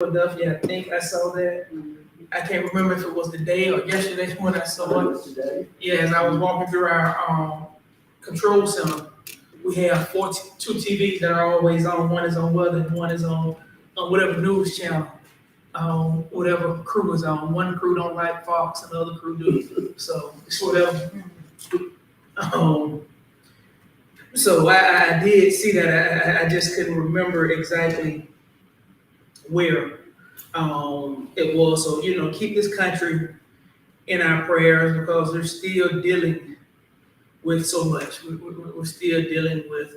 Philadelphia. I think I saw that. I can't remember if it was the day or yesterday when I saw it. Today. Yeah, as I was walking through our control center, we have two TVs that are always on. One is on weather, and one is on whatever news channel, whatever crew is on. One crew don't like Fox, and the other crew do. So it's whatever. So I did see that. I just couldn't remember exactly where it was. So, keep this country in our prayers because they're still dealing with so much. We're still dealing with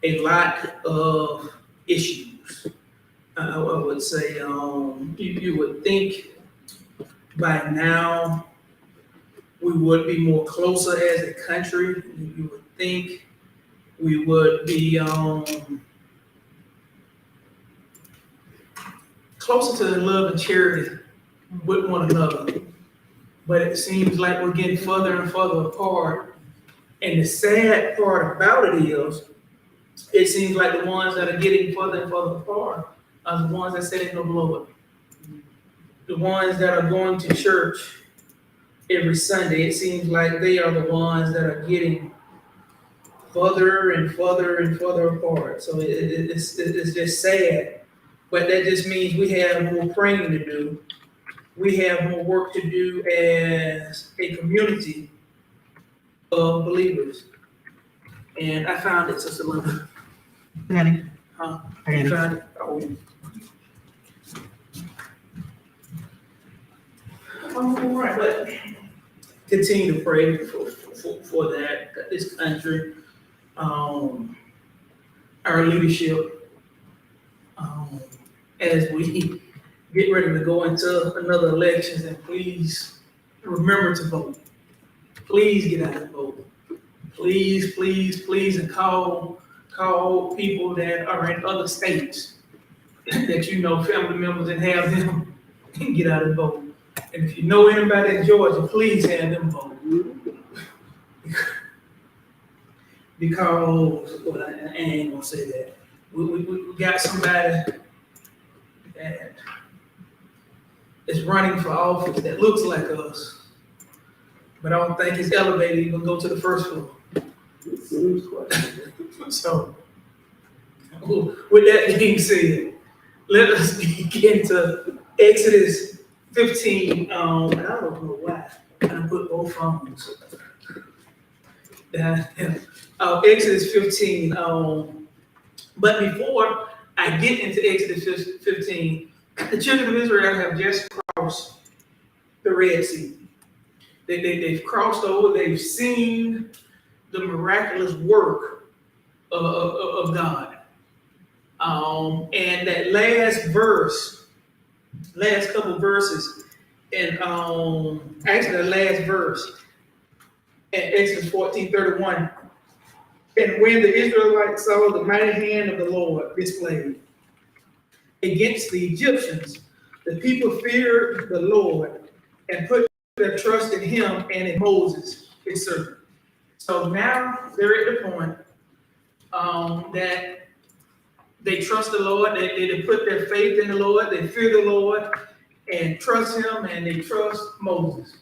a lot of issues. I would say you would think by now we would be more closer as a country. You would think we would be closer to the love and charity with one another. But it seems like we're getting further and further apart. And the sad part about it is, it seems like the ones that are getting further and further apart are the ones that say they know the Lord. The ones that are going to church every Sunday, it seems like they are the ones that are getting further and further and further apart. So it's just sad. But that just means we have more praying to do. We have more work to do as a community of believers. And I found it, Sister Linda. Danny. Huh? Danny. You found it? Oh. All right, but continue to pray for that, this country, our leadership, as we get ready to go into another elections, and please remember to vote. Please get out and vote. Please, please, please, and call people that are in other states that family members, and have them get out and vote. And if you know anybody in Georgia, please have them vote. Because, well, I ain't gonna say that. We got somebody that is running for office that looks like us, but I don't think his elevator even go to the first floor. So, with that being said, let us begin to Exodus 15. I don't know why I put both phones. Exodus 15. But before I get into Exodus 15, the children of Israel have just crossed the Red Sea. They've crossed over. They've seen the miraculous work of God. And that last couple verses, and actually the last verse in Exodus 14:31. And when the Israelites saw the mighty hand of the Lord displayed against the Egyptians, the people feared the Lord and put their trust in him and in Moses, his servant. So now they're at the point that they trust the Lord, they put their faith in the Lord, they fear the Lord and trust him, and they trust Moses.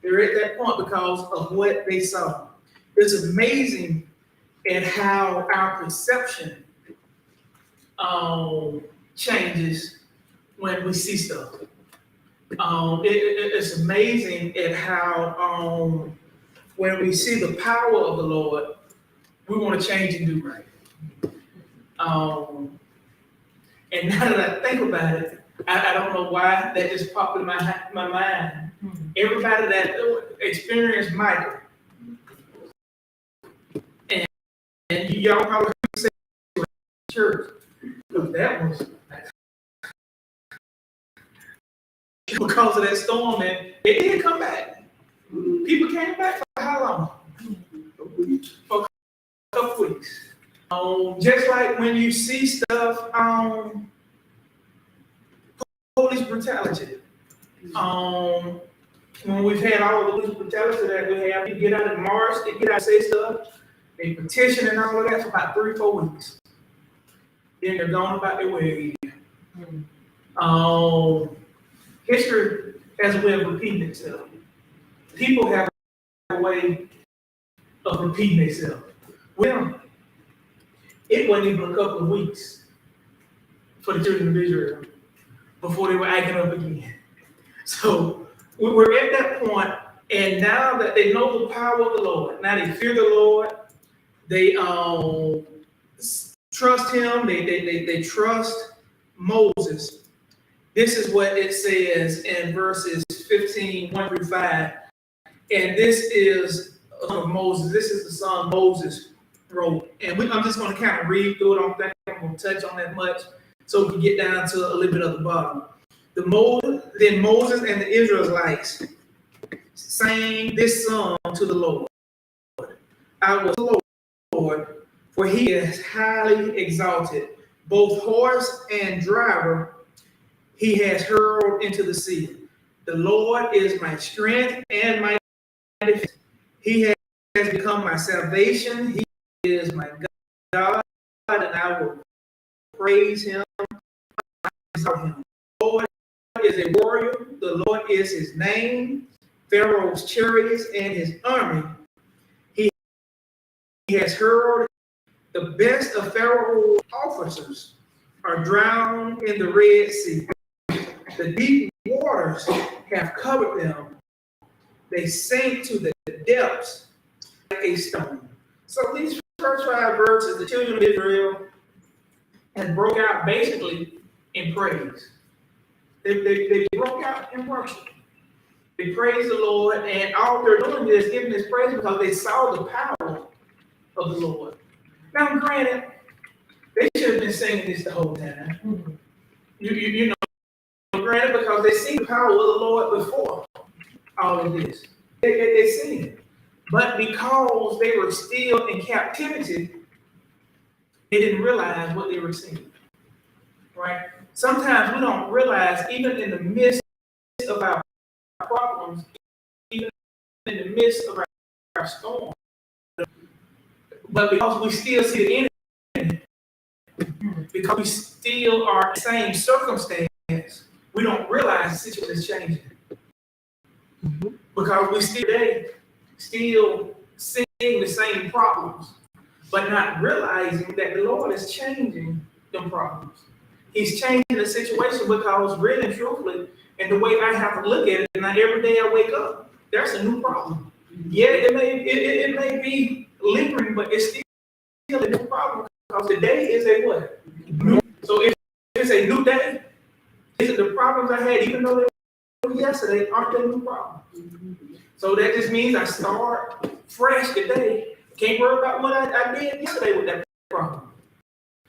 They're at that point because of what they saw. It's amazing at how our perception changes when we see stuff. It's amazing at how when we see the power of the Lord, we want to change and do right. And now that I think about it, I don't know why that just popped in my mind. Everybody that experienced Michael, and y'all probably heard me say church, because that was because of that storm, and it did come back. People came back for how long? For a couple weeks. Just like when you see stuff, police brutality. When we've had all the police brutality that we have, people get out and march, they get out and say stuff, they petition and all of that for about 3 or 4 weeks. Then they're gone about their way again. History has a way of repeating itself. People have a way of repeating themselves. Well, it wasn't even a couple of weeks for the children of Israel before they were acting up again. So we're at that point, and now that they know the power of the Lord, now they fear the Lord, they trust him, they trust Moses. This is what it says in verses 15, 1 through 5. And this is of Moses. This is the song Moses wrote. And I'm just going to kind of read through it. I don't think I'm going to touch on that much, so we can get down to a little bit of the bottom. Then Moses and the Israelites sang this song to the Lord. I will the Lord, for he is highly exalted. Both horse and driver he has hurled into the sea. The Lord is my strength and my defense. He has become my salvation. He is my God, and I will praise him. The Lord is a warrior. The Lord is his name. Pharaoh's chariots and his army he has hurled. The best of Pharaoh's officers are drowned in the Red Sea. The deep waters have covered them. They sank to the depths like a stone. So these first 5 verses, the children of Israel has broke out basically in praise. They broke out in worship. They praise the Lord, and all they're doing is giving this praise because they saw the power of the Lord. Now, granted, they should have been singing this the whole time. Mm-hmm. You know, granted, because they see the power of the Lord before all of this. They sing it. But because they were still in captivity, they didn't realize what they were singing. Right? Sometimes we don't realize, even in the midst of our problems, even in the midst of our storm, but because we still see the enemy, because we still are in the same circumstance, we don't realize the situation is changing. Mm-hmm. Because we still seeing the same problems, but not realizing that the Lord is changing them problems. He's changing the situation because really and truthfully, and the way I have to look at it, and every day I wake up, there's a new problem. Yeah, it may be lingering, but it's still a new problem because the day is a what? So if it's a new day, is it the problems I had, even though they were yesterday, aren't they new problems? So that just means I start fresh today. Can't worry about what I did yesterday with that problem.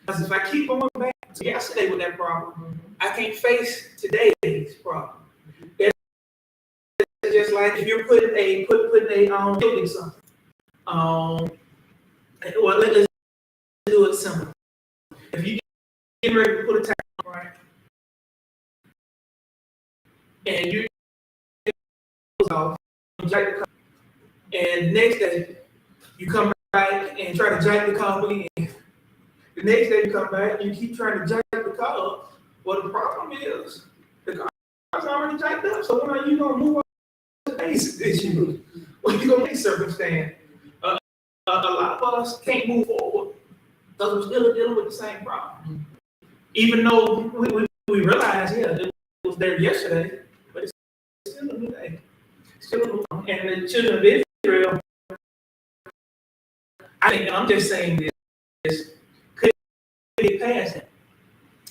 Because if I keep going back to yesterday with that problem, I can't face today's problem. That's just like if you're putting a building something. Well, let's do it simple. If you get ready to put a tile on, right, and you off, and next day you come back and try to jack the car again. The next day you come back and you keep trying to jack the car up. Well, the problem is the car's already jacked up. So when are you going to move on to today's issue? When you going to make circumstance? A lot of us can't move forward because we're still dealing with the same problem. Even though we realize, yeah, it was there yesterday, but it's still a new day. Still a new day. And the children of Israel, I think, and I'm just saying this, couldn't get past it.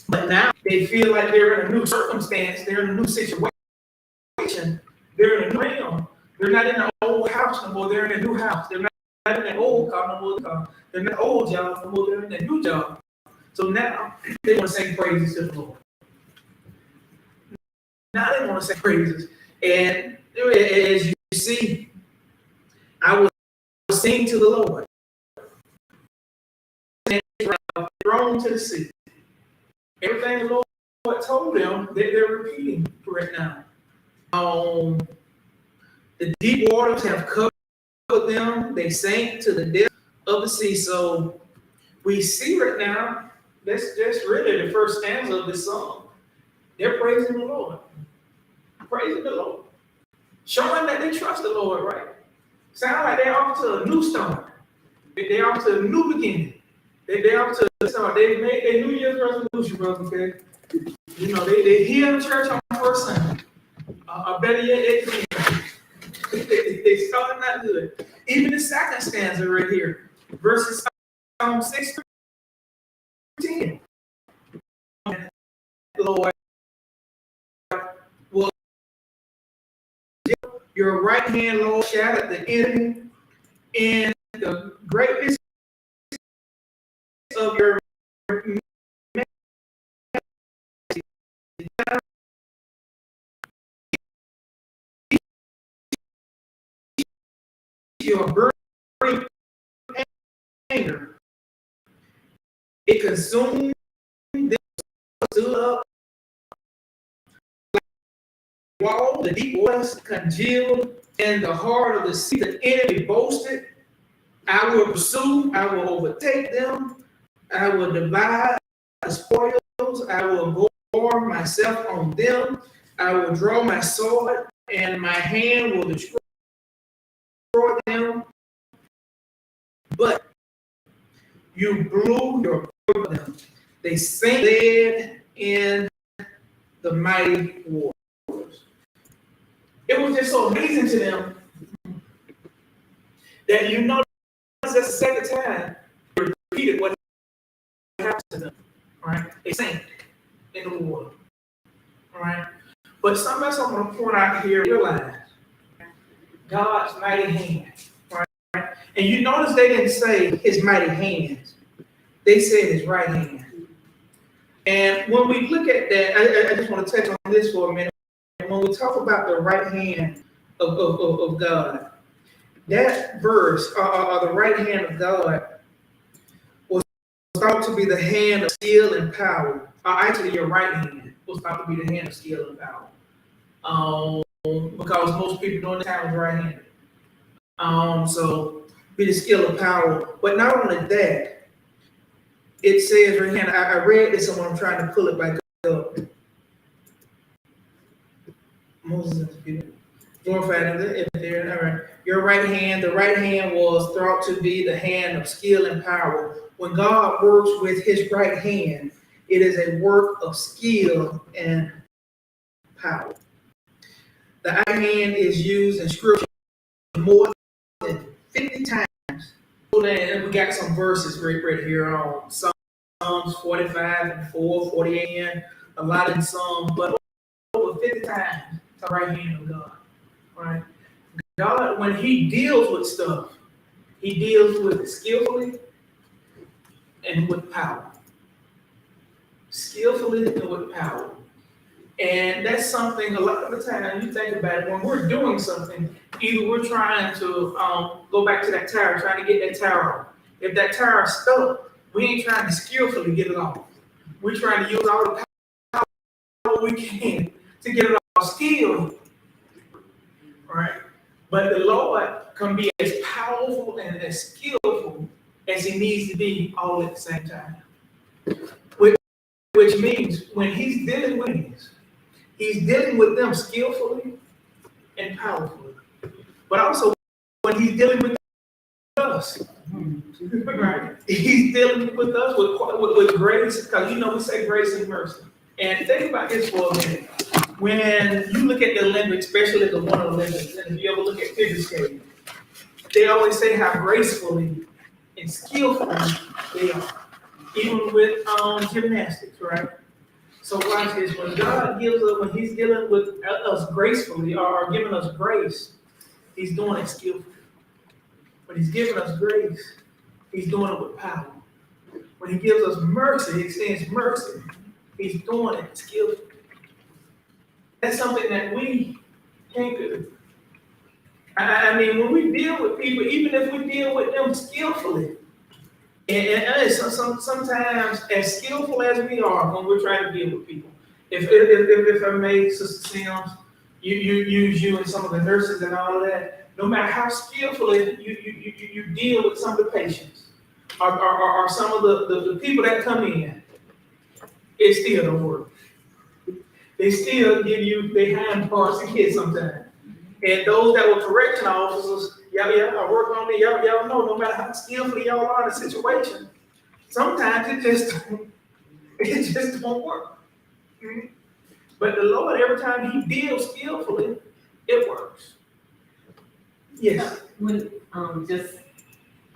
But now they feel like they're in a new circumstance, they're in a new situation, they're in a new realm. They're not in the old house no more, they're in a new house. They're not in the old car no more, they're not in the old job no more, they're in the new job. So now they want to sing praises to the Lord. Now they want to sing praises. And as you see, I will sing to the Lord. And thrown to the sea. Everything the Lord told them, they're repeating right now. The deep waters have covered them. They sank to the depth of the sea. So we see right now, that's really the first stanza of this song. They're praising the Lord. Praising the Lord. Showing that they trust the Lord, right? Sound like they're off to a new start. They're off to a new beginning. They're off to a start. They made their New Year's resolution, brother, okay? You know, they here in church on first Sunday. Better yet, they started not good. Even the second stanza right here, verses 6 through 10. Lord, will your right hand, Lord, shout at the enemy, and the greatness of your burning anger. It consumed them, stood up, wall, the deep waters congealed, and the heart of the sea, the enemy boasted. I will pursue, I will overtake them, I will divide the spoils, I will gore myself on them, I will draw my sword, and my hand will destroy them. But you blew your cover them. They sank dead in the mighty waters. It was just so amazing to them that you notice that's the second time they repeated what happened to them. Right? They sank in the water. All right. But something else I'm going to point out here, realize God's mighty hand. Right? And you notice they didn't say his mighty hands. They said his right hand. And when we look at that, I just want to touch on this for a minute. When we talk about the right hand of God, that verse, or the right hand of God, was thought to be the hand of skill and power. Actually, your right hand was thought to be the hand of skill and power. Because most people during the time was right-handed. So be the skill and power. But not only that, it says right here, I read this and I'm trying to pull it back up. Moses and the people glorified in there. All right. Your right hand, the right hand was thought to be the hand of skill and power. When God works with his right hand, it is a work of skill and power. The right hand is used in scripture more than 50 times. And we got some verses right here on Psalms 45 and 4, 48, a lot in Psalms, but over 50 times the right hand of God. Right? God, when he deals with stuff, he deals with it skillfully and with power. Skillfully and with power. And that's something a lot of the time you think about it, when we're doing something, either we're trying to go back to that tire, trying to get that tire off. If that tire is stuck, we ain't trying to skillfully get it off. We're trying to use all the power we can to get it off. Skill, right? But the Lord can be as powerful and as skillful as he needs to be all at the same time. Which means when he's dealing with us, he's dealing with them skillfully and powerfully. But also when he's dealing with us, right? He's dealing with us with grace, because we say grace and mercy. And think about this for a minute. When you look at the Olympics, especially the Winter Olympics, and if you ever look at figure skating, they always say how gracefully and skillfully they are. Even with gymnastics, right? So watch this. When God gives us, when he's dealing with us gracefully or giving us grace, he's doing it skillfully. When he's giving us grace, he's doing it with power. When he gives us mercy, he extends mercy, he's doing it skillfully. That's something that we can't do. I mean, when we deal with people, even if we deal with them skillfully, and sometimes as skillful as we are when we're trying to deal with people, if I may, Sister Sims, you use you and some of the nurses and all of that, no matter how skillfully you deal with some of the patients or some of the people that come in, it still don't work. they still give you their hind parts to get sometimes. And those that were correction officers, y'all I work on it, y'all know, no matter how skillfully y'all are in a situation, sometimes it just don't work. Mhm. But the Lord, every time He deals skillfully, it works. Yes. When just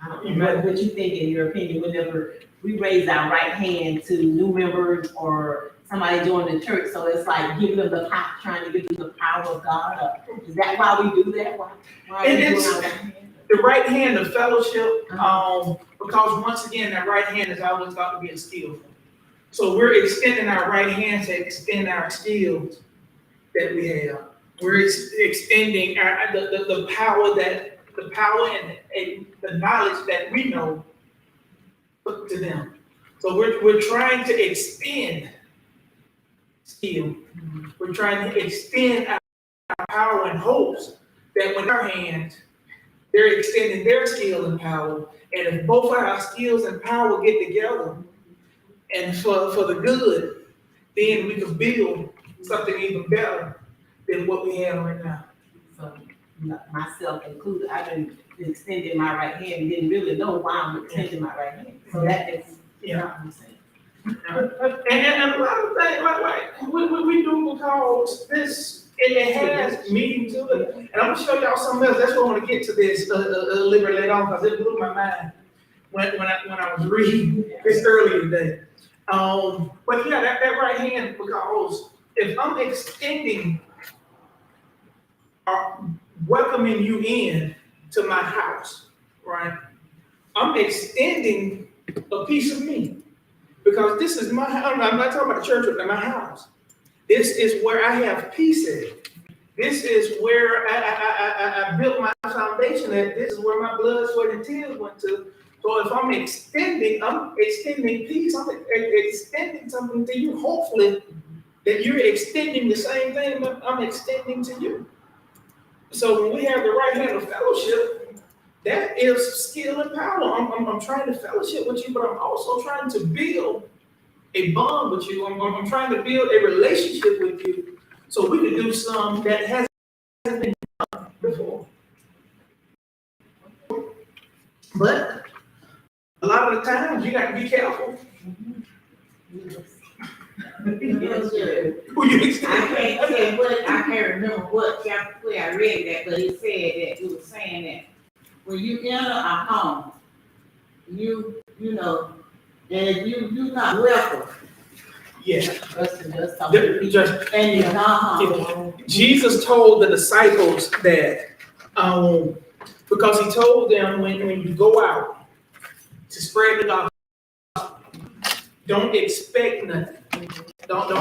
I don't know what you think in your opinion. Whenever we raise our right hand to new members or somebody joining the church, so it's like giving them the power, trying to give them the power of God. Or is that why we do that? Why are we doing our right hand? The right hand of fellowship, because once again, that right hand is always about to be skillful. So we're extending our right hand to extend our skills that we have. We're extending the power and the knowledge that we know to them. So we're trying to extend skill. We're trying to extend our power and hopes that when our hands, they're extending their skill and power. And if both of our skills and power get together and for the good, then we can build something even better than what we have right now. So myself included, I've been extending my right hand and didn't really know why I'm extending my right hand. So that is, you know what I'm saying. And a lot of things like we do because this it has meaning to it. And I'm gonna show y'all something else. That's why I want to get to this a little bit later on because it blew my mind when I was reading this earlier today. But yeah, that right hand, because if I'm extending welcoming you in to my house, right? I'm extending a piece of me because this is my house. I'm not talking about the church, but my house. This is where I have peace at. This is where I built my foundation at. This is where my blood, sweat, and tears went to. So if I'm extending peace. I'm extending something to you. Hopefully that you're extending the same thing that I'm extending to you. So when we have the right hand of fellowship, that is skill and power. I'm trying to fellowship with you, but I'm also trying to build a bond with you. I'm trying to build a relationship with you so we can do something that hasn't been done before. But a lot of the times you got to be careful. Who you extend? I can't remember what chapter where I read that, but it said that it was saying that when you enter a home, you know, and you're not welcome. Yeah. And you're not home. Jesus told the disciples that because he told them when you go out to spread the gospel, don't expect nothing. Don't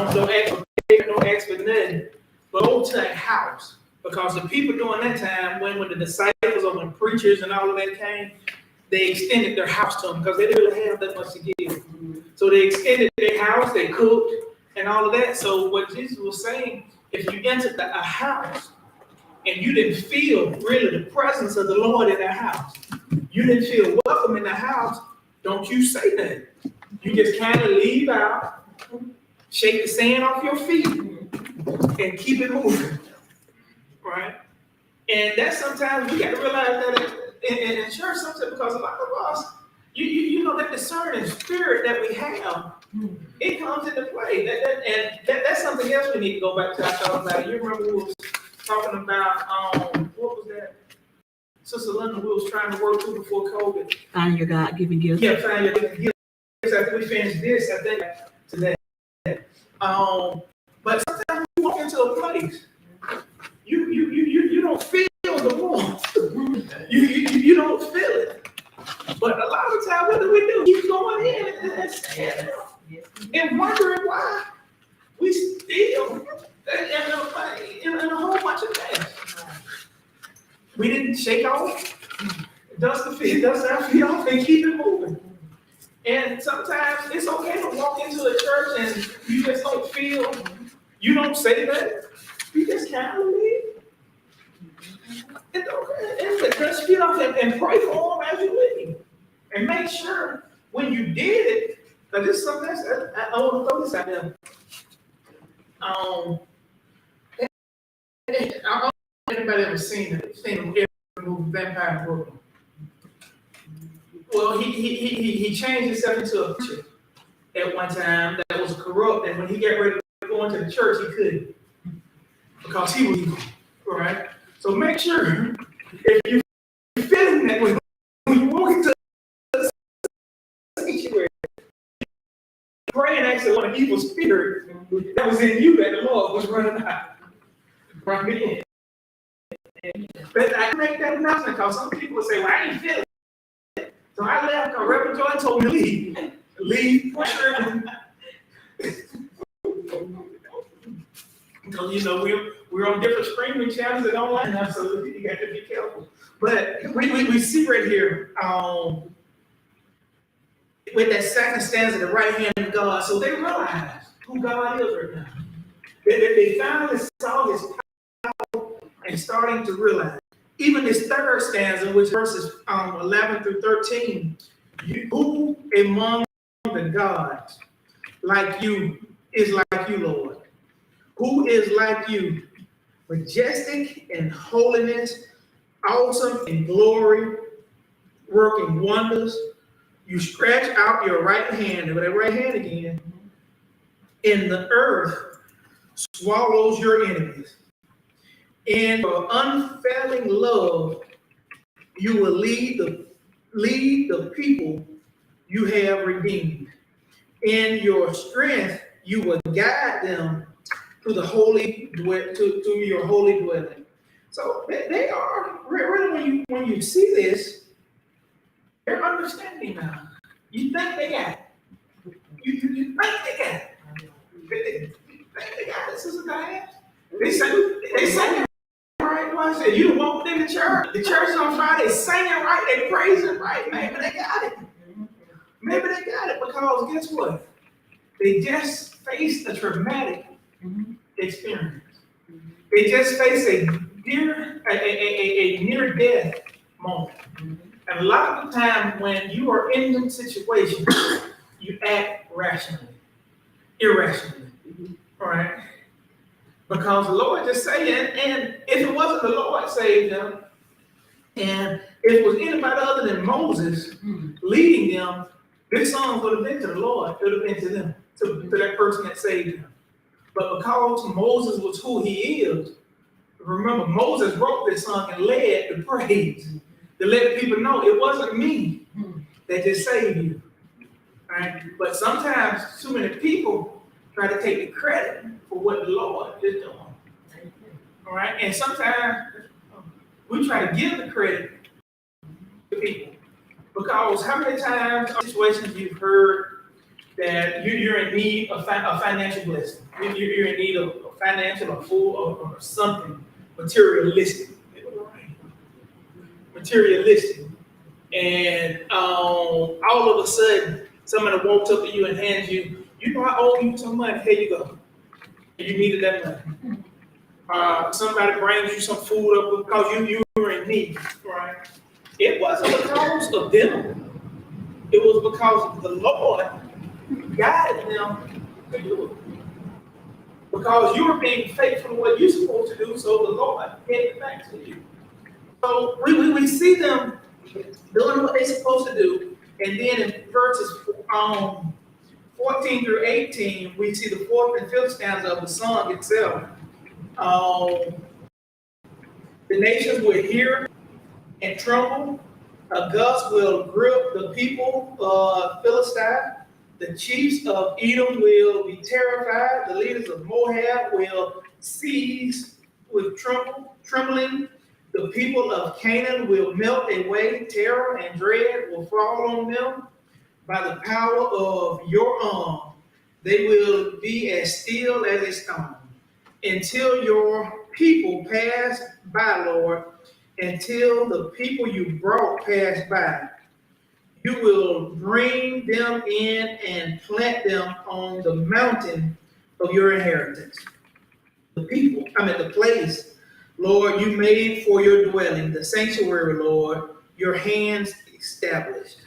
ask for nothing, but go to a house. Because the people during that time, when the disciples or when preachers and all of that came, they extended their house to them because they didn't really have that much to give. So they extended their house, they cooked, and all of that. So what Jesus was saying, if you entered a house and you didn't feel really the presence of the Lord in that house, you didn't feel welcome in the house, don't you say that. You just kind of leave out, shake the sand off your feet, and keep it moving, right? And that's sometimes we got to realize that in church sometimes, because a lot of us, you know, that discerning spirit that we have, it comes into play. That's something else we need to go back to. I thought about it. You remember we was talking about what was that? Sister Linda, we was trying to work through before COVID. Find your God-given gift. Yeah, find your gift. After we finish this, I think today. But sometimes you walk into a place, you don't feel the warmth. You don't feel it. But a lot of the time, what do? Keep going in and wondering why we still in a whole bunch of things. We didn't shake off, dust our feet off, and keep it moving. And sometimes it's okay to walk into a church and you just don't feel, you don't say that, you just kind of leave. And just get off and pray for them as you leave. And make sure when you did it, now this is something else, I want to throw this out there. I don't know if anybody ever seen every movie Vampire in Brooklyn. Well, he changed himself into a preacher at one time that was corrupt, and when he got ready to go into the church, he couldn't because he was evil, right? So make sure if you're feeling that way when you walk into the sanctuary, pray and ask for an evil spirit that was in you that the Lord was running out. Right? But I make that announcement because some people say, well, I ain't feeling it. So I left because Reverend Joy told me to leave. Leave. Because, you know, we're on different streaming channels and online now, so you got to be careful. But we see right here, with that second stanza, the right hand of God, so they realize who God is right now. They finally saw his power and starting to realize. Even this third stanza, which verses 11 through 13, who among the gods like you is like you, Lord? Who is like you, majestic in holiness, awesome in glory, working wonders? You stretch out your right hand, with that right hand again, in the earth swallows your enemies. In your unfailing love, you will lead the people you have redeemed. In your strength, you will guide them to the holy to your holy dwelling. So they are really when you see this, they're understanding now. You think they got it. You think they got it. You think they got it, Sister Diane? They say it right. One said, you walked in the church. The church is on Friday, singing right, they praising right. Maybe they got it. Maybe they got it because guess what? They just faced a traumatic experience. They just faced a near death moment. And a lot of the time when you are in them situations, you act irrationally, right? Because the Lord just saying, and if it wasn't the Lord saved them, and if it was anybody other than Moses leading them, this song would have been to the Lord. It would have been to them, to that person that saved them. But because Moses was who he is, remember Moses wrote this song and led the praise to let people know it wasn't me that just saved you. Right? But sometimes too many people try to take the credit for what the Lord is doing. All right, and sometimes we try to give the credit to people because how many times or situations you've heard that you're in need of a financial blessing, you're in need of a financial or food or something materialistic, and all of a sudden somebody walks up to you and hands you, you know, I owe you some money. Here you go. You needed that money. Somebody brings you some food up because you were in need, right? It wasn't because of them. It was because the Lord guided them to do it. Because you were being faithful to what you're supposed to do, so the Lord gave it back to you. So we see them doing what they're supposed to do, and then in verses 14 through 18, we see the fourth and fifth stanza of the song itself. The nations will hear and tremble. A gust will grip the people of Philistine. The chiefs of Edom will be terrified. The leaders of Moab will seize with trembling. The people of Canaan will melt away. Terror and dread will fall on them. By the power of your arm, they will be as still as a stone. Until your people pass by, Lord, until the people you brought pass by, you will bring them in and plant them on the mountain of your inheritance. The place, Lord, you made for your dwelling, the sanctuary, Lord, your hands established.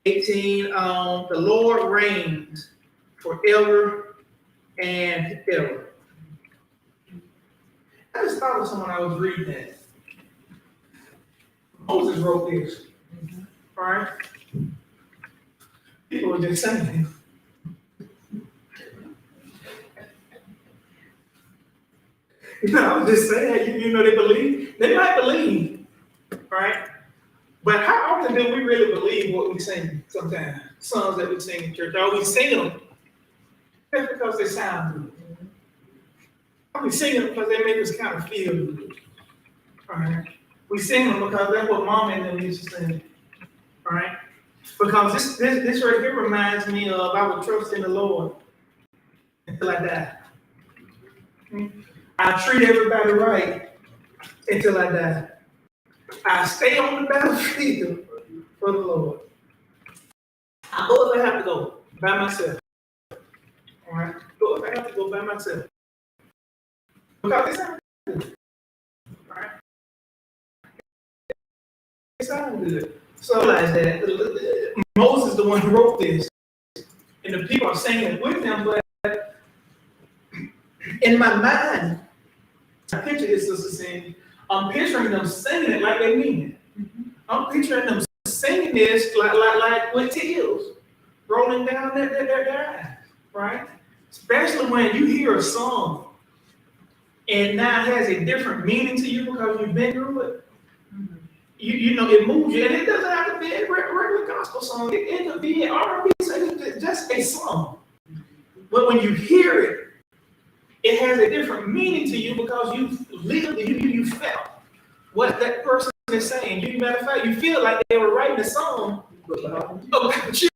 18, the Lord reigns forever and Pharaoh. I just thought of someone I was reading that. Moses wrote this, right? People were just saying. I was just saying, they might believe, right? But how often do we really believe what we sing sometimes? Songs that we sing in church. Are we singing them just because they sound good? Are we singing them because they make us kind of feel good? All right. We sing them because that's what mom and them used to sing. All right. Because this right here reminds me of I would trust in the Lord until I die. I treat everybody right until I die. I stay on the battlefield for the Lord. I go if I have to go by myself. All right. Go if I have to go by myself. Because it sounds good. All right. It sounds good. So I realize that Moses is the one who wrote this. And the people are saying it with him, but in my mind, I picture his sister saying, I'm picturing them singing it like they mean it. I'm picturing them singing this like with tears rolling down their eyes, right? Especially when you hear a song and now it has a different meaning to you because you've been through it. You know, it moves you, and it doesn't have to be a regular gospel song. It could be an R&B song, just a song. But when you hear it, it has a different meaning to you because you've lived, you felt what that person is saying. You, matter of fact, you feel like they were writing a song about you.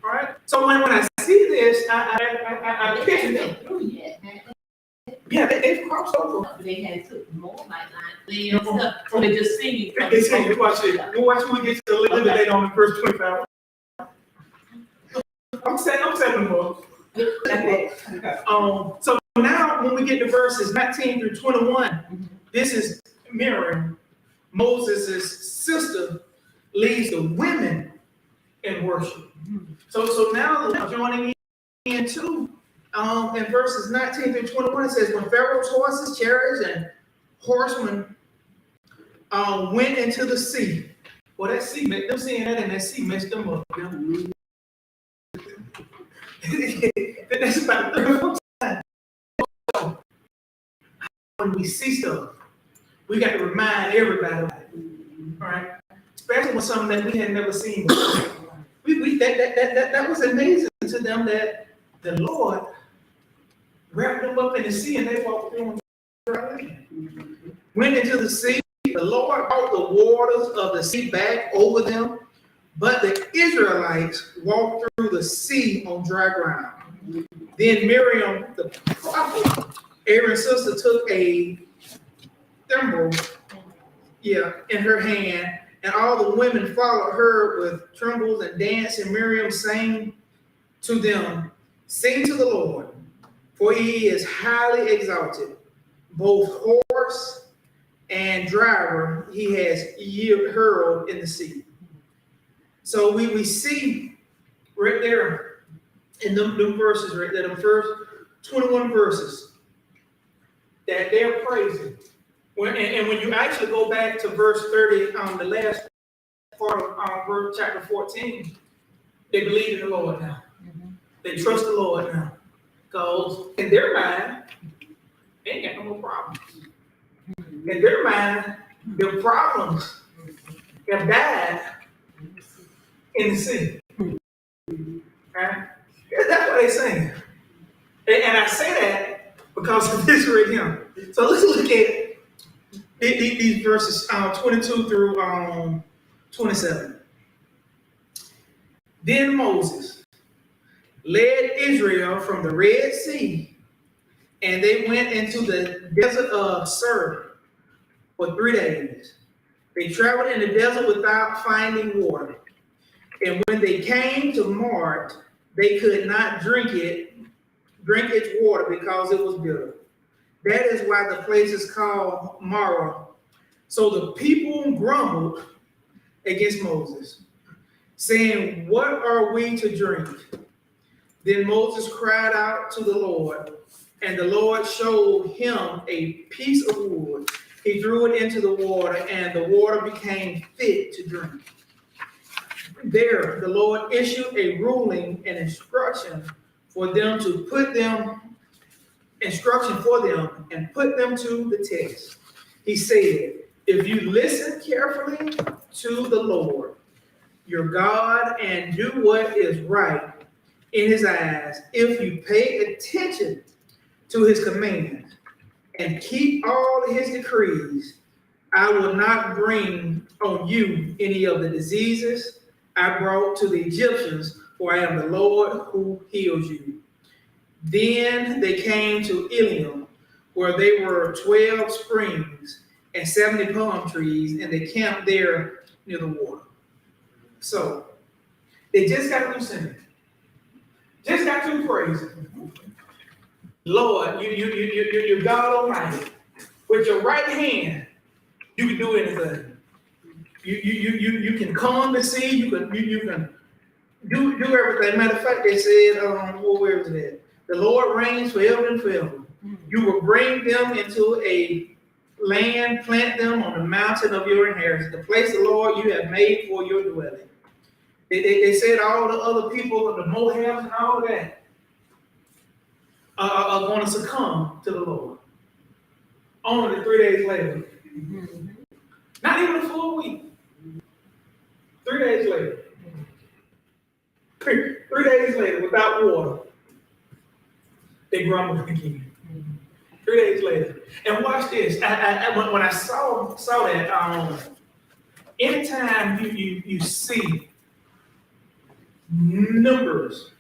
All right. So when I see this, I picture them. Yeah, they've crossed over. They had to more like and stuff. So they just singing. They sing. You watch it. You watch when we get to the eliminate on the first 25. I'm saying more. So now when we get to verses 19 through 21, this is Miriam, Moses' sister, leads the women in worship. So now joining in too. In verses 19 through 21, it says, when Pharaoh's horses, chariots, and horsemen went into the sea. Well, that sea, them seeing that in that sea messed them up. That's about the third time. So, when we see stuff, we got to remind everybody about it. All right? Especially when something that we had never seen before. That was amazing to them that the Lord wrapped them up in the sea and they walked through on dry land. Went into the sea, the Lord brought the waters of the sea back over them, but the Israelites walked through the sea on dry ground. Then Miriam, the prophet, Aaron's sister, took a thimble, in her hand, and all the women followed her with trembles and dance, and Miriam sang to them, sing to the Lord, for he is highly exalted. Both horse and driver he has hurled in the sea. So we see right there in them verses, right there, the first 21 verses, that they're praising. And when you actually go back to verse 30, the last part of verse chapter 14, they believe in the Lord now. They trust the Lord now. Because in their mind, they ain't got no more problems. In their mind, their problems have died in the sea. Right? That's what they're saying. And I say that because of this right here. So let's look at these verses 22 through 27. Then Moses led Israel from the Red Sea, and they went into the desert of Sur for 3 days. They traveled in the desert without finding water. And when they came to Mart, they could not drink its water because it was bitter. That is why the place is called Marah. So the people grumbled against Moses, saying, what are we to drink? Then Moses cried out to the Lord, and the Lord showed him a piece of wood. He threw it into the water, and the water became fit to drink. There, the Lord issued a ruling and instruction for them and put them to the test. He said, if you listen carefully to the Lord, your God, and do what is right in his eyes, if you pay attention to his commands and keep all his decrees, I will not bring on you any of the diseases I brought to the Egyptians, for I am the Lord who heals you. Then they came to Elim, where there were 12 springs and 70 palm trees, and they camped there near the water. So they just got through singing, just got through praising. Lord, you're God Almighty. With your right hand, you can do anything. You can calm the sea. You can do everything. Matter of fact, they said, where is it at? The Lord reigns forever and forever. You will bring them into a land, plant them on the mountain of your inheritance, the place the Lord you have made for your dwelling. They said all the other people, the Moabs and all that, are going to succumb to the Lord. Only 3 days later. Not even a full week. 3 days later. 3 days later, without water, they grumbled again. 3 days later. And watch this. When I saw that, anytime you see numbers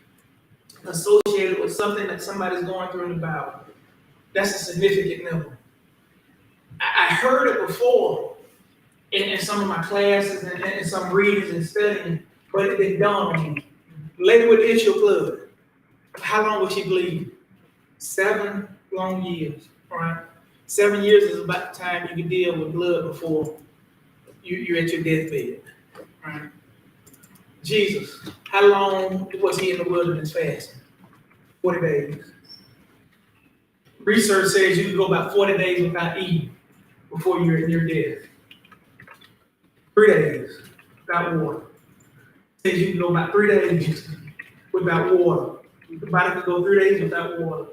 associated with something that somebody's going through in the Bible, that's a significant number. I heard it before in some of my classes and some readings and studying, but it didn't dawn on me. Lady with the issue of blood, how long was she bleeding? 7 long years, right? 7 years is about the time you can deal with blood before you're at your deathbed, right? Jesus, how long was he in the wilderness fasting? 40 days. Research says you can go about 40 days without eating before you're in your death. 3 days without water. Says you can go about 3 days without water. The body can go 3 days without water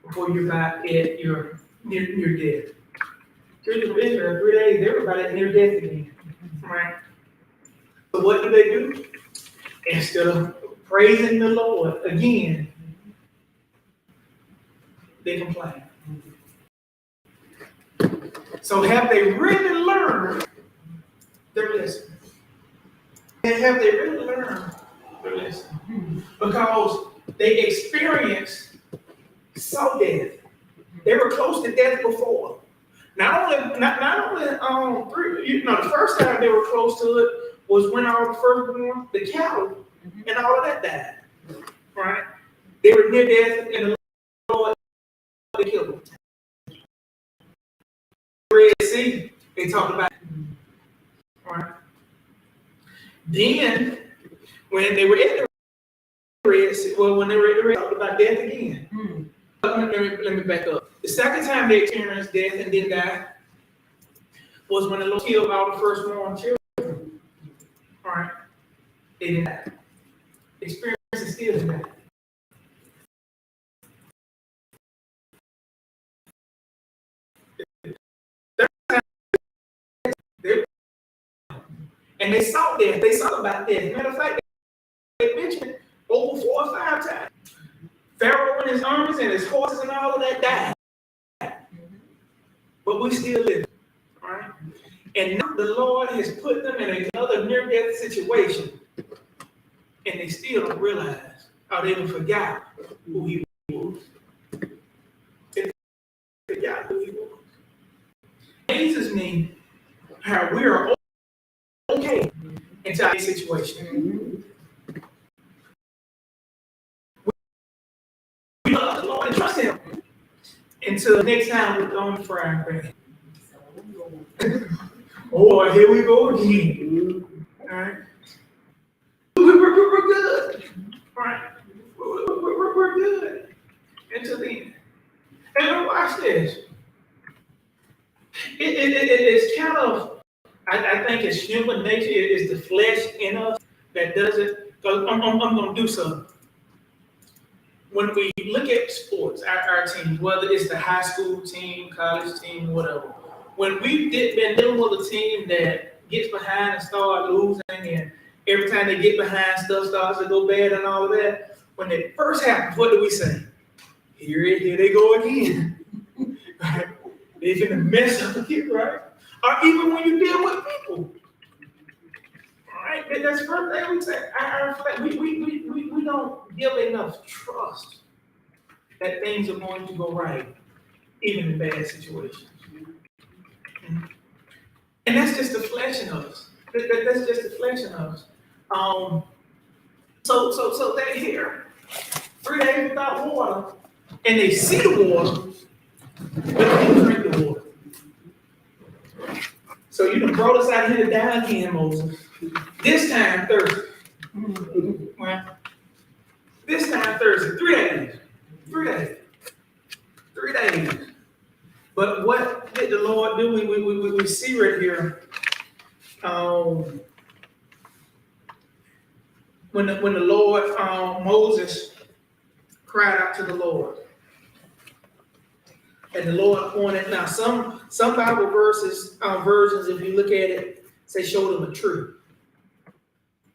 before you're back at your near death. Children of Israel, 3 days, everybody at near death again. Right? So what do? Instead of praising the Lord again, they complain. So have they really learned their lesson? Have they really learned their lesson? Because they experienced death. They were close to death before. Not only the first time they were close to it was when all the firstborn, the cattle, and all of that died. Right? They were near death, and the Lord killed them. Red Sea, they talked about it. Right? Then, when they were in the Red Sea, when they were in the Red Sea, they talked about death again. Let me back up. The second time they experienced death and didn't die was when the Lord killed all the firstborn children. All right? They didn't die. Experience and still didn't die. And they saw death. They saw about death. Matter of fact, they mentioned it over 4 or 5 times. Pharaoh and his armies and his horses and all of that died. But we still live. Right? And now the Lord has put them in another near-death situation. And they still don't realize, or they even forgot who he was. They forgot who he was. It amazes me how we are okay in today's situation. We love the Lord and trust him. Until next time we're on the frying pan. Oh, here we go again. All right. We're good. All right. We're we're good until the end. And watch this. It's kind of, I think it's human nature, it is the flesh in us that does it. Because I'm going to do something. When we look at sports, our teams, whether it's the high school team, college team, whatever, when we've been dealing with a team that gets behind and start losing, and every time they get behind, stuff starts to go bad and all of that, when it first happens, what do we say? Here they go again. Right? They're going to mess up again, right? Or even when you deal with people. All right? That's the first thing we say. We don't give enough trust that things are going to go right, even in bad situations. And that's just the flesh in us. That's just the flesh in us. So they're here 3 days without water, and they see the water, but they don't drink the water. So you done brought us out here to die again, Moses. This time thirsty. Well, this time Thursday, 3 days. 3 days. 3 days. But what did the Lord do? We see right here. When the Lord, Moses cried out to the Lord. And the Lord pointed. Now, some Bible versions, if you look at it, say show them a tree.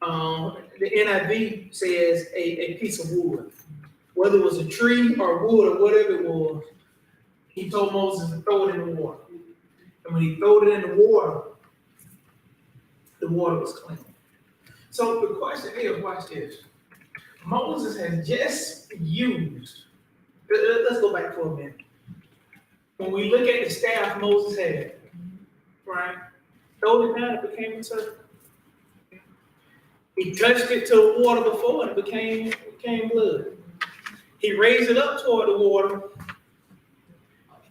The NIV says a piece of wood. Whether it was a tree or wood or whatever it was, he told Moses to throw it in the water. And when he threw it in the water was clean. So the question is, watch this. Moses has just used, let's go back for a minute. When we look at the staff Moses had, right? Throw it down, it became a serpent. He touched it to the water before and it became blood. He raised it up toward the water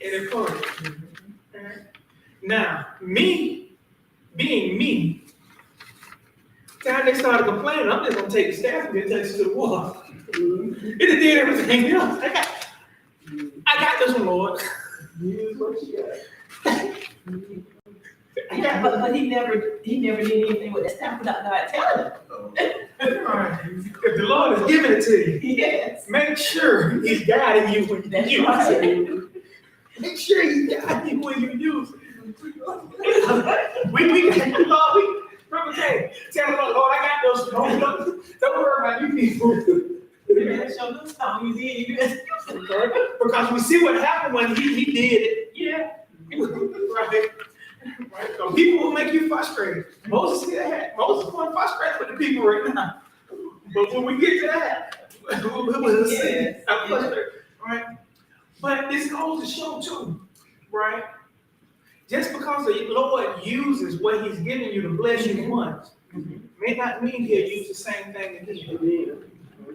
and it parted. Right? Now, me, being me, time they started complaining, I'm just gonna take the staff and get touch it to the water. It did everything else. I got this one, Lord. Use what you got. Yeah, but he never did anything with that staff without God telling him. Right. If the Lord is giving it to you, Yes. make sure He's guiding you when you use it. Make sure He's guiding you when you use it. we Remember, tell the Lord, I got those. Don't worry about you people. Show them something you did. Because we see what happened when he did it. Yeah. Right. Right. So people will make you frustrated. Moses wasn't frustrated with the people right now. But when we get to that, we'll see. I'm frustrated. Right. But this goes to show too, right? Just because the Lord uses what He's giving you to bless you once, may not mean He'll use the same thing again.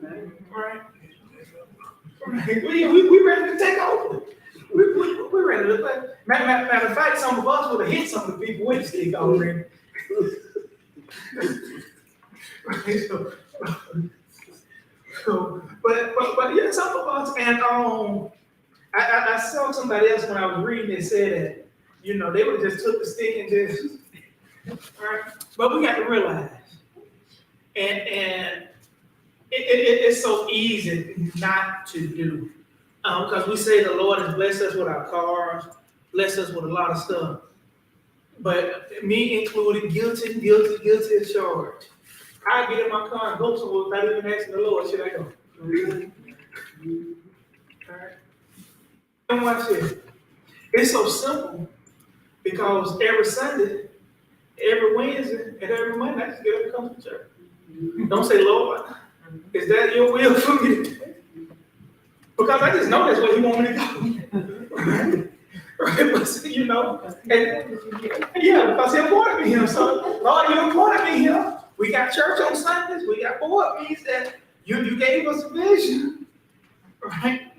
Right? Right. We ready to take over. We're ready to play. Matter of fact, some of us would have hit some of the people with the stick already. But yeah, some of us, and I saw somebody else when I was reading it said that, they would have just took the stick and just, right? But we got to realize, and it's so easy not to do. Because we say the Lord has blessed us with our cars, blessed us with a lot of stuff. But me included, guilty as charged. I get in my car and go somewhere without even asking the Lord, should I go? All right. And watch this. It's so simple because every Sunday, every Wednesday, and every Monday, I just get up and come to church. Don't say, Lord, is that your will for me? Because I just know that's where He want me to go. Right? But, because He appointed me here. So, Lord, You appointed me here. We got church on Sundays. We got board meetings that you gave us a vision. Right?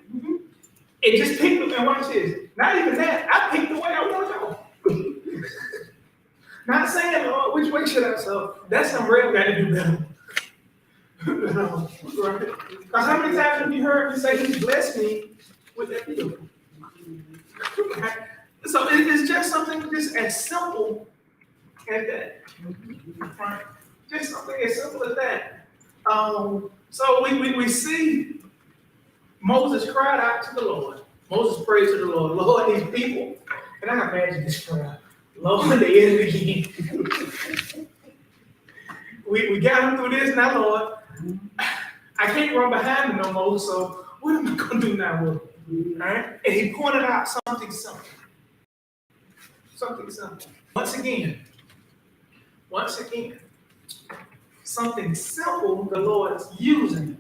It just picked up, and watch this. Not even that, I picked the way I want to go. Not saying, Lord, which way should I go? That's something real got to do better. Right? Because how many times have you heard me say He blessed me with that deal? Right? So it's just something just as simple as that. Right? Just something as simple as that. So we see Moses cried out to the Lord. Moses prayed to the Lord. Lord, these people, and I imagine this prayer. Lord, they end again. we got them through this now, Lord. I can't run behind them no more, so what am I going to do now with them? All right? And he pointed out something simple. Something simple. Once again, something simple the Lord is using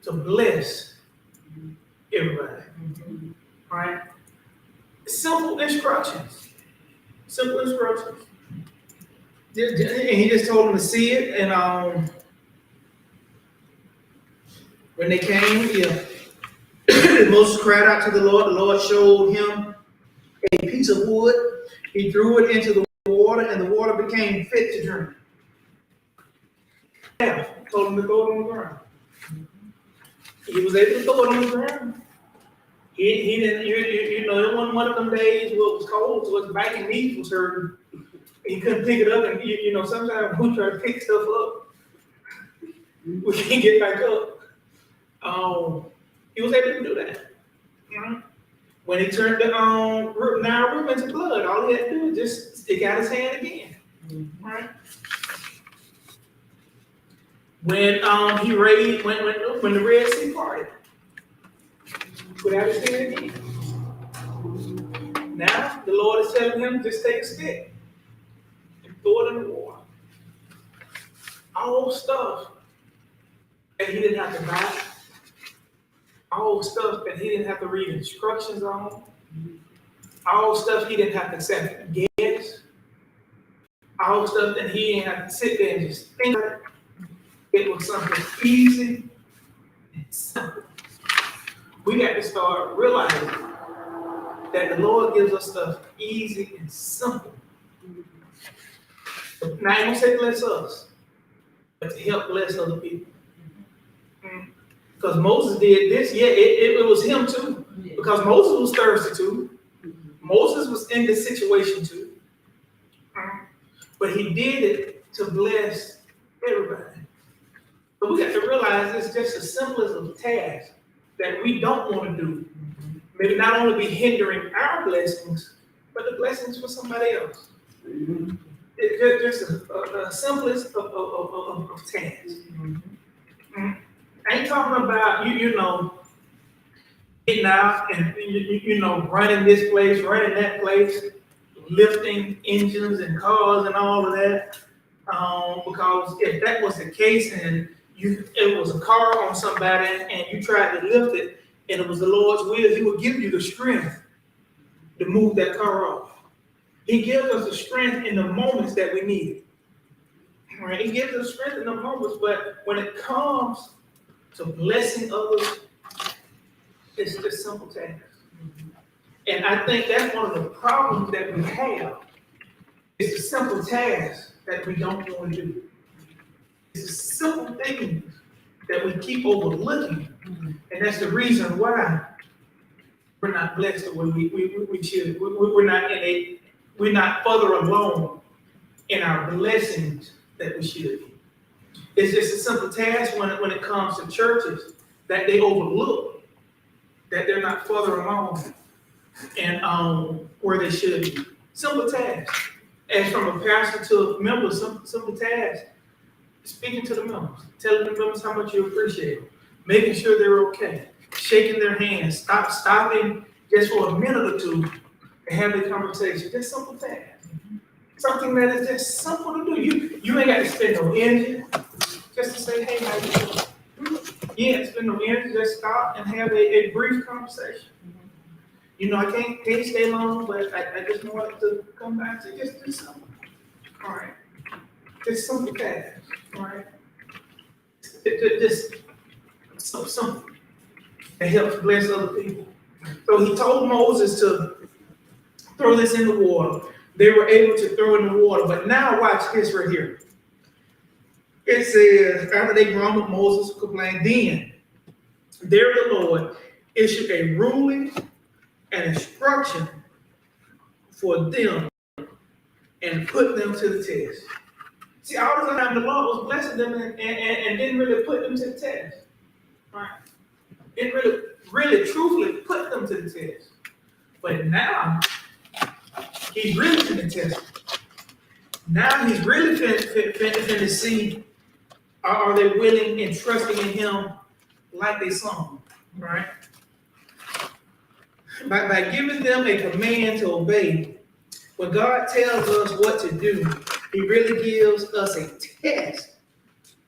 to bless everybody. All right? Simple instructions. Simple instructions. And he just told them to see it, and when they came, Moses cried out to the Lord showed him a piece of wood. He threw it into the water, and the water became fit to drink. Yeah, told him to throw it on the ground. He was able to throw it on the ground. He didn't, it wasn't one of them days where it was cold, so his back and knees was hurting. He couldn't pick it up, and sometimes when we try to pick stuff up, we can't get back up. He was able to do that. When he turned the Nile River into blood, all he had to do was just stick out his hand again. Right? When when the Red Sea parted, put out his hand again. Now the Lord is telling him, just take a stick and throw it in the water. All stuff that he didn't have to buy. All stuff that he didn't have to read instructions on. All stuff he didn't have to second guess. All stuff that he didn't have to sit there and just think about it. It was something easy and simple. We got to start realizing that the Lord gives us stuff easy and simple. Now, I ain't gonna say bless us, but to help bless other people. Because Moses did this, it was him too. Because Moses was thirsty too. Moses was in this situation too. But he did it to bless everybody. But we got to realize it's just as simple as a task that we don't want to do. Maybe not only be hindering our blessings, but the blessings for somebody else. It's just the simplest of tasks. I ain't talking about getting out and running this place, running that place, lifting engines and cars and all of that. Because if that was the case and it was a car on somebody and you tried to lift it and it was the Lord's will, He would give you the strength to move that car off. He gives us the strength in the moments that we need it. Right? He gives us strength in the moments, but when it comes to blessing others, it's just simple tasks. And I think that's one of the problems that we have. It's the simple tasks that we don't want to do. It's the simple things that we keep overlooking. And that's the reason why we're not blessed the way we should. We're not further along in our blessings that we should be. It's just a simple task when it comes to churches that they overlook, that they're not further along and where they should be. Simple task. As from a pastor to a member, simple task. Speaking to the members, telling the members how much you appreciate them, making sure they're okay, shaking their hands, stopping just for a minute or two and have a conversation. Just simple task. Something that is just simple to do. You ain't got to spend no energy just to say, hey, how you doing? You ain't spend no energy, just stop and have a brief conversation. I can't stay long, but I just wanted to come back to just do something. All right. Just simple tasks. All right. Just so simple. It helps bless other people. So he told Moses to throw this in the water. They were able to throw it in the water. But now watch this right here. it says, after they grumbled, Moses complained, then there the Lord issued a ruling and instruction for them and put them to the test. See, all the time the Lord was blessing them and didn't really put them to the test. Right? Didn't really truthfully put them to the test. But now, he's really to the test. Now he's really finna see, are they willing and trusting in him like they sung, right? By giving them a command to obey, when God tells us what to do, he really gives us a test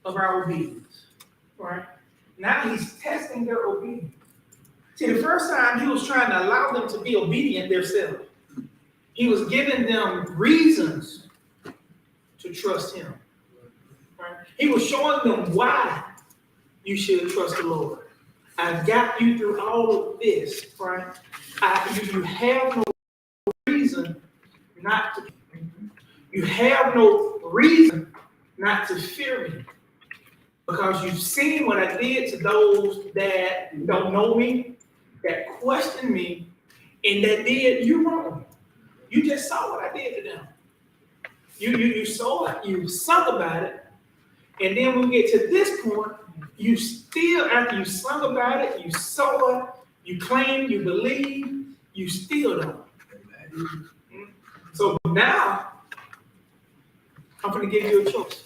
of our obedience, right? Now he's testing their obedience. See, the first time he was trying to allow them to be obedient themselves. He was giving them reasons to trust him. Right? He was showing them why you should trust the Lord. I've got you through all of this, right? You have no reason not to. You have no reason not to fear me, because you've seen what I did to those that don't know me, that question me, and that did you wrong. You just saw what I did to them. You saw it, you sung about it, and then when we get to this point, you still, after you sung about it, you saw it, you claim, you believe, you still don't. So now, I'm going to give you a choice.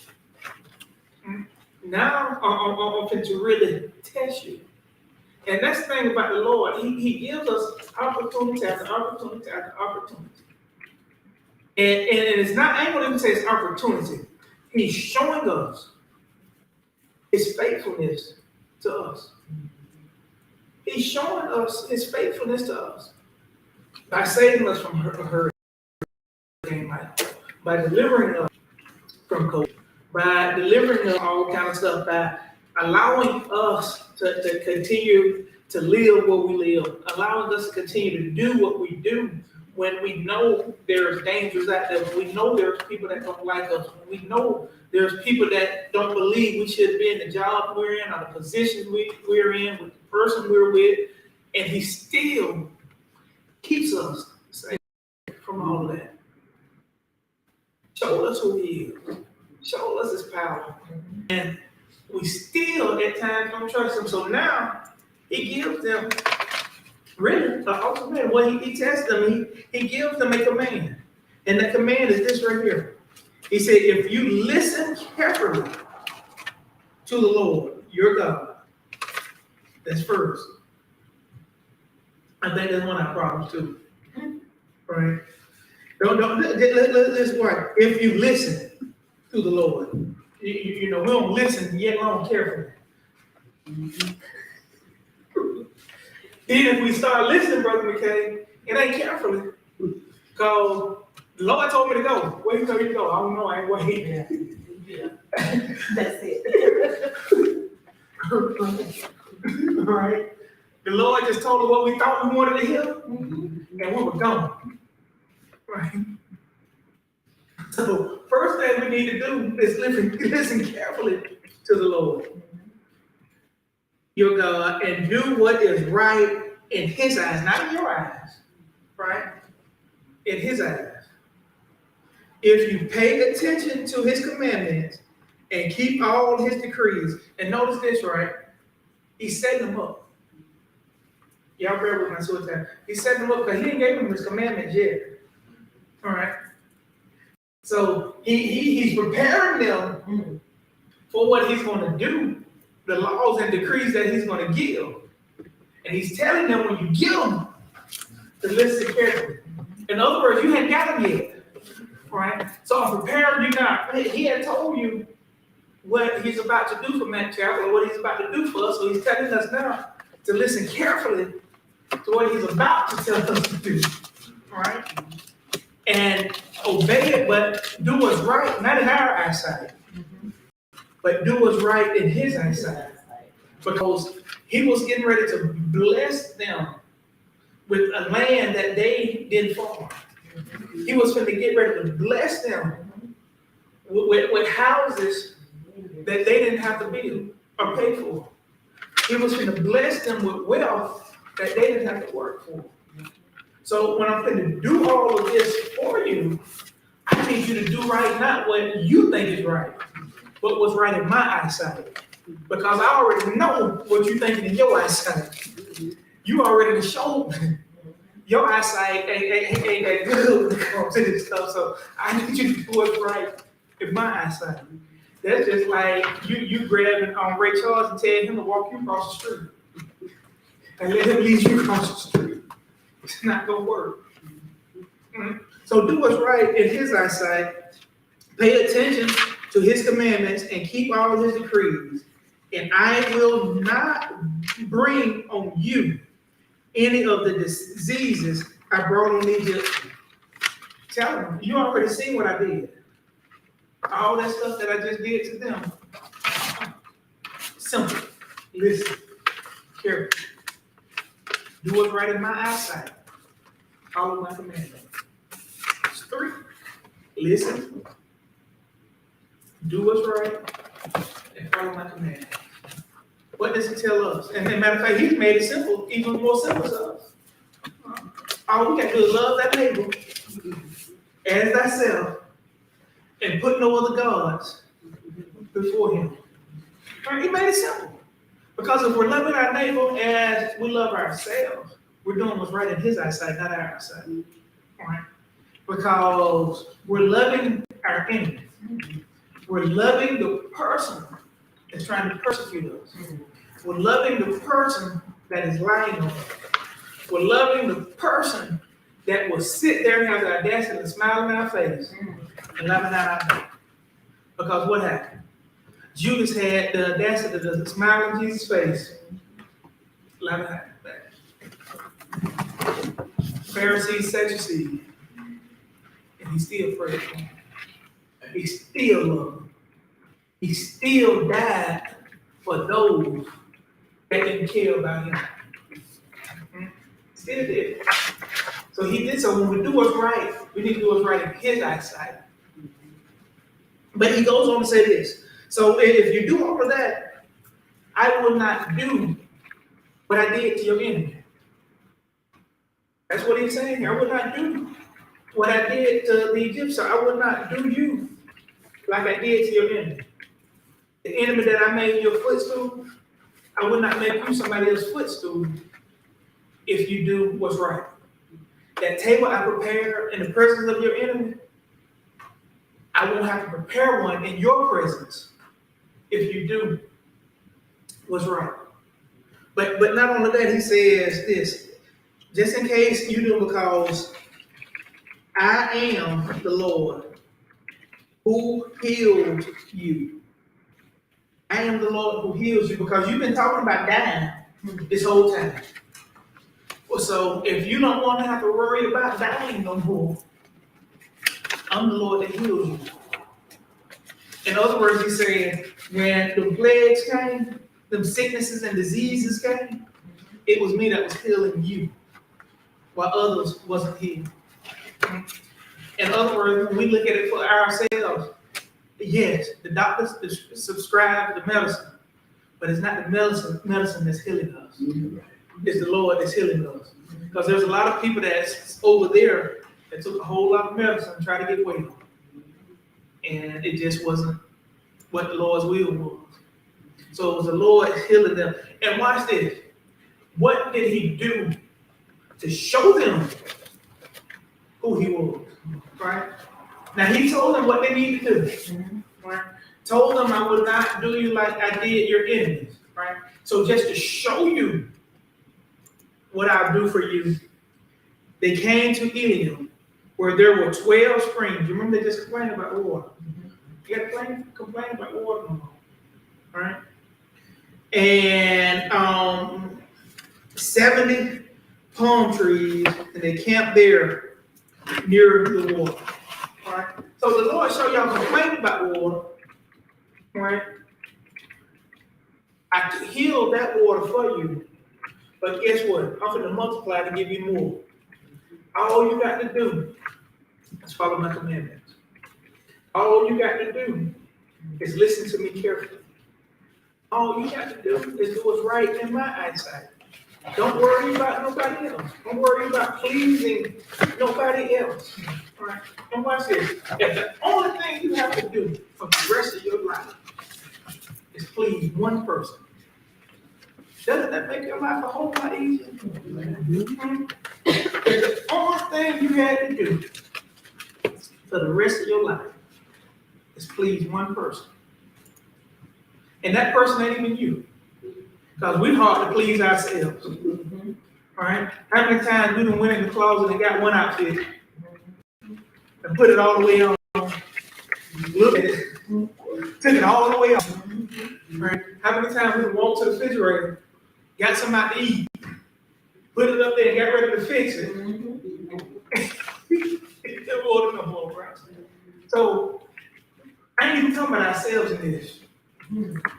Now, I'm going to really test you. And that's the thing about the Lord. He gives us opportunity after opportunity after opportunity. And it's not, I ain't going to even say it's opportunity. He's showing us his faithfulness to us. He's showing us his faithfulness to us by saving us from hurricane, by delivering us from COVID, by delivering us all kind of stuff, by allowing us to continue to live what we live, allowing us to continue to do what we do when we know there's dangers out there, when we know there's people that don't like us, when we know there's people that don't believe we should be in the job we're in or the positions we're in with the person we're with, and he still keeps us safe from all of that. Show us who he is. Show us his power. And we still at times don't trust him. So now he gives them really an ultimate. Well, he tests them. He gives them a command. And the command is this right here. He said, if you listen carefully to the Lord, your God, that's first. I think that's one of our problems too. Right? Let's work. If you listen to the Lord, you know, we don't listen yet alone carefully. Then if we start listening, Brother McKay, it ain't carefully. Because the Lord told me to go. Where he told you to go? I don't know. I ain't waiting. Yeah. That's it. All right. The Lord just told us what we thought we wanted to hear, and we were gone. Right. So first thing we need to do is listen carefully to the Lord, your God, and do what is right in his eyes, not in your eyes, right? In his eyes. If you pay attention to his commandments and keep all his decrees, and notice this, right? He's setting them up. Y'all bear with my suicide. He's setting them up because he didn't give them his commandments yet. All right. So he's preparing them for what he's going to do, the laws and decrees that he's going to give. And he's telling them when you get them to listen carefully. In other words, you hadn't got them yet. Right? So I'm preparing you now. He had told you what he's about to do for McChapel or what he's about to do for us. So he's telling us now to listen carefully to what he's about to tell us to do. All right? And obey it, but do what's right, not in our eyesight, but do what's right in his eyesight. Because he was getting ready to bless them with a land that they didn't farm. He was going to get ready to bless them with houses that they didn't have to build or pay for. He was going to bless them with wealth that they didn't have to work for. So when I'm going to do all of this for you, I need you to do right, not what you think is right, but what's right in my eyesight. Because I already know what you're thinking in your eyesight. You already showed me. Your eyesight ain't that good when it comes to this stuff. So I need you to do what's right in my eyesight. That's just like you grabbing Ray Charles and telling him to walk you across the street. And let him lead you across the street. It's not gonna work. So do what's right in his eyesight. Pay attention to his commandments and keep all his decrees. And I will not bring on you any of the diseases I brought on Egypt. Tell them, you already seen what I did. All that stuff that I just did to them. Simple. Listen. Careful. Do what's right in my eyesight. Follow my commandments. It's 3. Listen. Do what's right and follow my commandments. What does he tell us? And as a matter of fact, he's made it simple, even more simple to us. All we got to do is love that neighbor as thyself and put no other gods before him. Right? He made it simple. Because if we're loving our neighbor as we love ourselves, we're doing what's right in his eyesight, not our eyesight. Right? Because we're loving our enemy. We're loving the person that's trying to persecute us. We're loving the person that is lying on us. We're loving the person that will sit there and have the audacity to smile in our face and laughing at our back. Because what happened? Judas had the audacity to smile in Jesus' face, laughing at his back. Pharisees, Sadducees, and he still prayed for him. He still loved him. He still died for those that didn't care about him. Still did. So he did. So when we do what's right, we need to do what's right in his eyesight. But he goes on to say this. So if you do all of that, I will not do what I did to your enemy. That's what he's saying here. I will not do what I did to the Egyptians. I will not do you like I did to your enemy. The enemy that I made your footstool, I will not make you somebody else's footstool if you do what's right. That table I prepare in the presence of your enemy, I won't have to prepare one in your presence if you do what's right. But not only that, he says this, just in case you do, because I am the Lord who healed you. I am the Lord who heals you, because you've been talking about dying this whole time. Well, so if you don't want to have to worry about dying no more, I'm the Lord that heals you. In other words, he's saying, when the plagues came, them sicknesses and diseases came, it was me that was healing you, while others wasn't healed. In other words, when we look at it for ourselves, yes, the doctors subscribe the medicine, but it's not the medicine that's healing us. It's the Lord that's healing us. Because there's a lot of people that's over there that took a whole lot of medicine and tried to get weight on. And it just wasn't what the Lord's will was. So it was the Lord healing them. And watch this. What did he do to show them who he was? Right? Now he told them what they needed to do. Right? Told them I will not do you like I did your enemies. Right? So just to show you what I'll do for you, they came to Eliam, where there were 12 springs. You remember they just complained about water. You got to complain about water no more. All right? And 70 palm trees, and they camped there near the water. All right? So the Lord showed y'all complaining about water. All right? I healed that water for you. But guess what? I'm going to multiply to give you more. All you got to do is follow my commandments. All you got to do is listen to me carefully. All you have to do is do what's right in my eyesight. Don't worry about nobody else. Don't worry about pleasing nobody else. All right? And watch this. If the only thing you have to do for the rest of your life is please one person, doesn't that make your life a whole lot easier? Mm-hmm. If the only thing you had to do for the rest of your life is please one person, and that person ain't even you, because we're hard to please ourselves. All right? How many times we done went in the closet and got one outfit and put it all the way on, look at it, took it all the way on. All right? How many times we done walked to the refrigerator, got something out to eat, put it up there and got ready to fix it. It wasn't no more, right? So I ain't even talking about ourselves in this.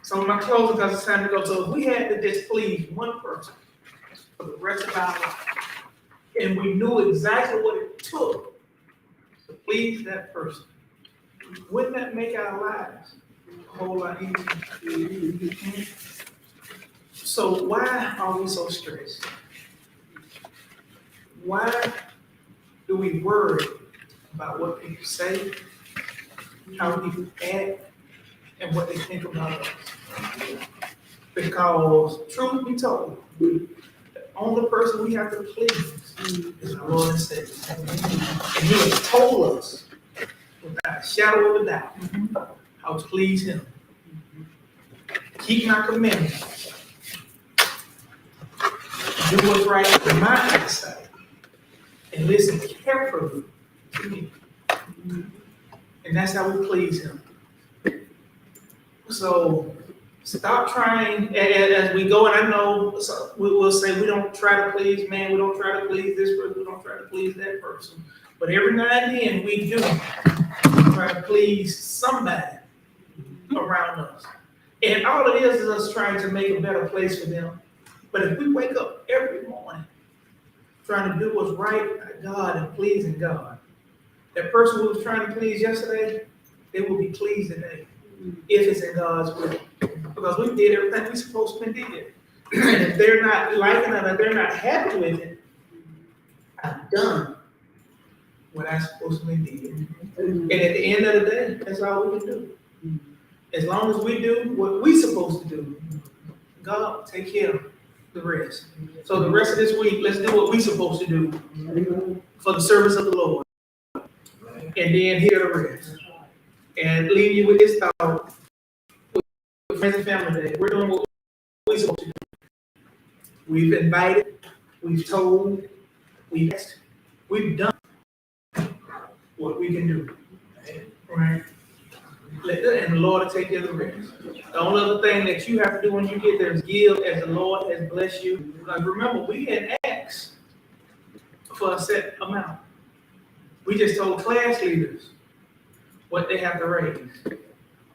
So my closing, because it's time to go. So if we had to just please one person for the rest of our life, and we knew exactly what it took to please that person, wouldn't that make our lives a whole lot easier? So why are we so stressed? Why do we worry about what people say, how people act, and what they think about us? Because, truth be told, the only person we have to please is our Lord and Savior. And He has told us, without a shadow of a doubt, how to please Him. Keep my commandments. Do what's right in my eyesight. And listen carefully to me. And that's how we please Him. So stop trying as we go, and I know we will say we don't try to please man, we don't try to please this person, we don't try to please that person. But every now and then we do try to please somebody around us. And all it is us trying to make a better place for them. But if we wake up every morning trying to do what's right by God and pleasing God, that person who was trying to please yesterday, they will be pleased today, if it's in God's will. Because we did everything we're supposed to do. And if they're not liking it or they're not happy with it, I've done what I'm supposed to do. And at the end of the day, that's all we can do. As long as we do what we're supposed to do, God will take care of the rest. So the rest of this week, let's do what we're supposed to do for the service of the Lord. And then hear the rest. And leave you with this thought. With Friends and Family Day, we're doing what we're supposed to do. We've invited, we've told, we've asked, we've done what we can do. Right? And the Lord will take care of the rest. The only other thing that you have to do when you get there is give as the Lord has blessed you. Like remember, we didn't ask for a set amount. We just told class leaders what they have to raise.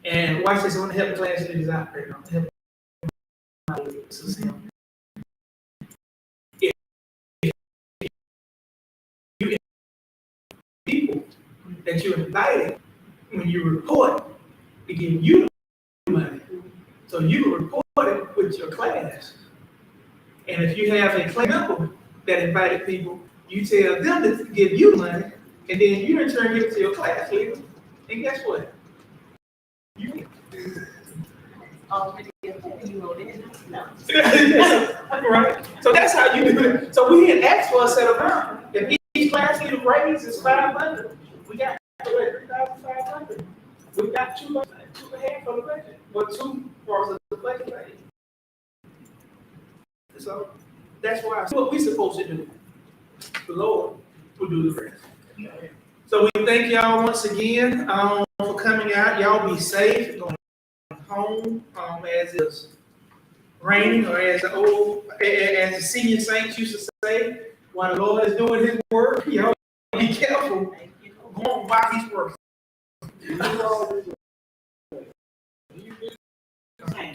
And watch this, I want to help the class leaders out there. Help you people that you invited, when you report, to give you the money. So you report it with your class. And if you have a class member that invited people, you tell them to give you the money, and then you in turn give it to your class leader. And guess what? You right? So that's how you do it. So we didn't ask for a set amount. If each class leader raise is 500, we got 3,500. We got two ahead for the budget. Well, 2 parts of the budget. Right? So that's why that's what we're supposed to do. The Lord will do the rest. So we thank y'all once again for coming out. Y'all be safe, going home as it's raining, or as the senior saints used to say, while the Lord is doing His work, y'all be careful going while He's working.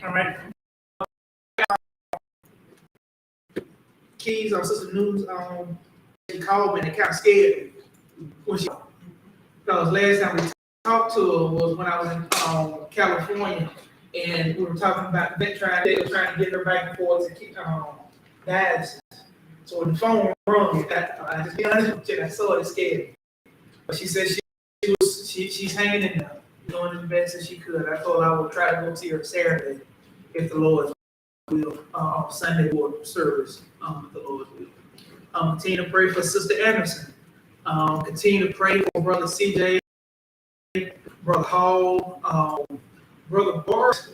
All right. Keys on Sister News, she called me and it kind of scared me. Because last time we talked to her was when I was in California, and we were talking about they were trying to get her back and forth to keep dialysis. So when the phone rung, I just be honest with you, I saw it, scared. But she said she's hanging in there, doing the best that she could. I thought I would try to go see her Saturday, if the Lord will, Sunday morning service, if the Lord will. Continue to pray for Sister Anderson. Continue to pray for Brother CJ, Brother Hall, Brother Boris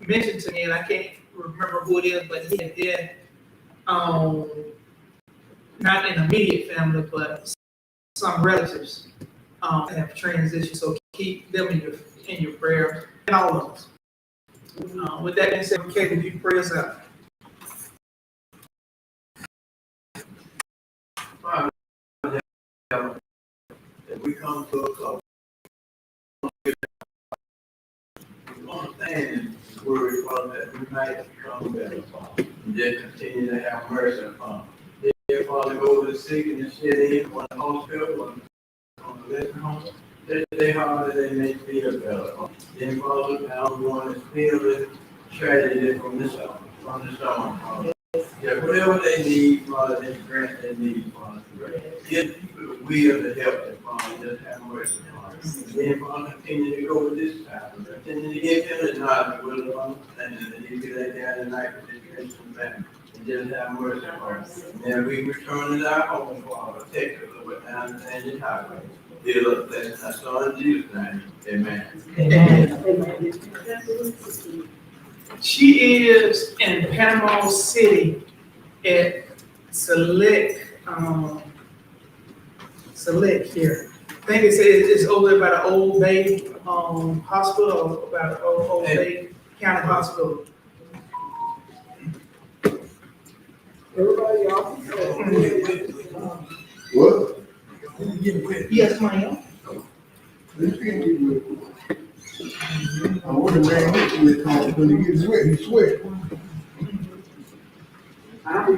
mentioned to me, and I can't remember who it is, but he had dead, not in immediate family, but some relatives have transitioned. So keep them in your prayer, and all of us. With that being said, okay, would you pray us out? Father, as we come to a close, we understand the word, Father, that we might become better, Father, and just continue to have mercy upon us. Dear Father, go to the sick and the city, one in the hospital, one on the living home, that they however they may feel better. Then Father, now we want to feel the tragedy from the storm, Father. Yeah, whatever they need, Father, they grant their need, Father. Give people the will to help them, Father. Just have mercy, Father. Then, Father, continue to go with this time. Continue to give them the knowledge, the will of understanding, that you get that down tonight with this Christian family. And just have mercy, Father. And we return to our home, Father. Take us over down the highway. Dear Lord, bless our son in Jesus' name. Amen. Amen. She is in Panama City at Select here. I think it's over there by the Old Bay Hospital, or about the Old Bay County Hospital. Everybody else? What? Yes, ma'am. I want to man next to it, when he gets wet, he sweat. I'll be